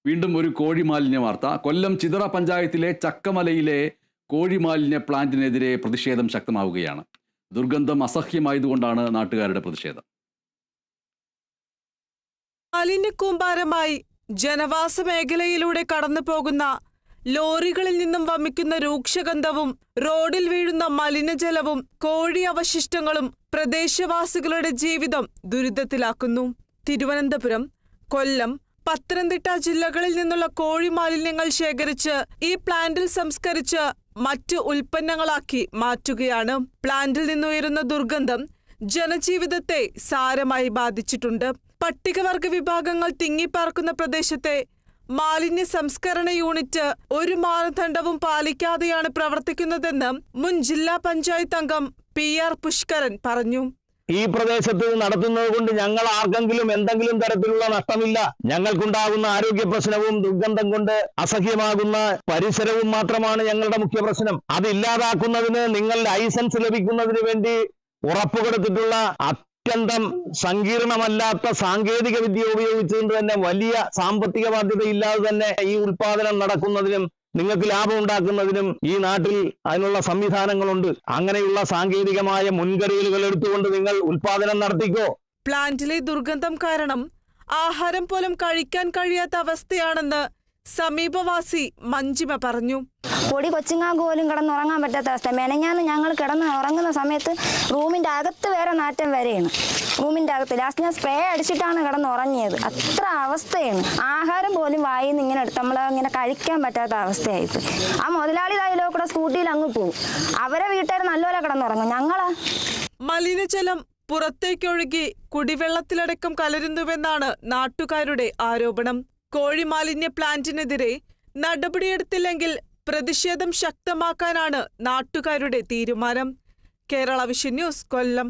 വീണ്ടും ഒരു കോഴിമാലിന്യ വാർത്ത. കൊല്ലം ചിതറ പഞ്ചായത്തിലെ ചക്കമലയിലെ കോഴിമാലിന്യ പ്ലാന്റിനെതിരെ പ്രതിഷേധം ശക്തമാവുകയാണ്. ദുർഗന്ധം അസഹ്യമായതുകൊണ്ടാണ് നാട്ടുകാരുടെ പ്രതിഷേധം. മാലിന്യക്കൂമ്പാരമായി ജനവാസ മേഖലയിലൂടെ കടന്നു പോകുന്ന ലോറികളിൽ നിന്നും വമിക്കുന്ന രൂക്ഷഗന്ധവും റോഡിൽ വീഴുന്ന മലിനജലവും കോഴി അവശിഷ്ടങ്ങളും പ്രദേശവാസികളുടെ ജീവിതം ദുരിതത്തിലാക്കുന്നു. തിരുവനന്തപുരം, കൊല്ലം, പത്തനംതിട്ട ജില്ലകളിൽ നിന്നുള്ള കോഴി മാലിന്യങ്ങൾ ശേഖരിച്ച് ഈ പ്ലാന്റിൽ സംസ്കരിച്ച് മറ്റ് ഉൽപ്പന്നങ്ങളാക്കി മാറ്റുകയാണ്. പ്ലാന്റിൽ നിന്നുയരുന്ന ദുർഗന്ധം ജനജീവിതത്തെ സാരമായി ബാധിച്ചിട്ടുണ്ട്. പട്ടികവർഗ വിഭാഗങ്ങൾ തിങ്ങിപ്പാർക്കുന്ന പ്രദേശത്തെ മാലിന്യ സംസ്കരണ യൂണിറ്റ് ഒരു മാനദണ്ഡവും പാലിക്കാതെയാണ് പ്രവർത്തിക്കുന്നതെന്ന് മുൻ ജില്ലാ പഞ്ചായത്ത് അംഗം PR പുഷ്കരൻ പറഞ്ഞു. ഈ പ്രദേശത്ത് നടത്തുന്നത് കൊണ്ട് ഞങ്ങൾ ആർക്കെങ്കിലും എന്തെങ്കിലും തരത്തിലുള്ള നഷ്ടമില്ല. ഞങ്ങൾക്കുണ്ടാകുന്ന ആരോഗ്യ പ്രശ്നവും ദുർഗന്ധം കൊണ്ട് അസഹ്യമാകുന്ന പരിസരവും മാത്രമാണ് ഞങ്ങളുടെ മുഖ്യ പ്രശ്നം. അത് ഇല്ലാതാക്കുന്നതിന് നിങ്ങൾ ലൈസൻസ് ലഭിക്കുന്നതിന് വേണ്ടി ഉറപ്പുകൊടുത്തിട്ടുള്ള അത്യന്തം സങ്കീർണമല്ലാത്ത സാങ്കേതിക വിദ്യ ഉപയോഗിച്ചുകൊണ്ട് തന്നെ വലിയ സാമ്പത്തിക ബാധ്യതയില്ലാതെ തന്നെ ഈ ഉൽപാദനം നടക്കുന്നതിനും നിങ്ങൾക്ക് ലാഭം ഉണ്ടാക്കുന്നതിനും ഈ നാട്ടിൽ അതിനുള്ള സംവിധാനങ്ങളുണ്ട്. അങ്ങനെയുള്ള സാങ്കേതികമായ മുൻകരുതലുകൾ എടുത്തുകൊണ്ട് നിങ്ങൾ ഉൽപാദനം നടത്തിക്കോ. പ്ലാന്റിലെ ദുർഗന്ധം കാരണം ആഹാരം പോലും കഴിക്കാൻ കഴിയാത്ത അവസ്ഥയാണെന്ന് സമീപവാസി മഞ്ജിമ പറഞ്ഞു. പൊടി കൊച്ചുങ്ങാക്ക് പോലും കിടന്നുറങ്ങാൻ പറ്റാത്ത അവസ്ഥ. മെനഞ്ഞാന്ന് ഞങ്ങൾ കിടന്ന് ഉറങ്ങുന്ന സമയത്ത് റൂമിൻ്റെ അകത്ത് വേറെ നാറ്റം വരെയാണ്. റൂമിൻ്റെ അകത്ത് ലാസ്റ്റ് ഞാൻ സ്പ്രേ അടിച്ചിട്ടാണ് കിടന്നുറങ്ങിയത്. അത്ര അവസ്ഥയാണ്. ആഹാരം പോലും വായിൽ നിന്ന് ഇങ്ങനെ എടുത്ത് നമ്മളിങ്ങനെ കഴിക്കാൻ പറ്റാത്ത അവസ്ഥയായിട്ട്. ആ മുതലാളി തായാലോ കൂടെ സ്കൂട്ടിയിൽ അങ്ങ് പോകും. അവരെ വീട്ടുകാർ നല്ലപോലെ കിടന്നുറങ്ങും. ഞങ്ങളാ മലിനജലം പുറത്തേക്കൊഴുകി കുടിവെള്ളത്തിലടക്കം കലരുന്നുവെന്നാണ് നാട്ടുകാരുടെ ആരോപണം. കോഴിമാലിന്യ പ്ലാന്റിനെതിരെ നടപടിയെടുത്തില്ലെങ്കിൽ പ്രതിഷേധം ശക്തമാക്കാനാണ് നാട്ടുകാരുടെ തീരുമാനം. കേരള വിഷൻ ന്യൂസ്, കൊല്ലം.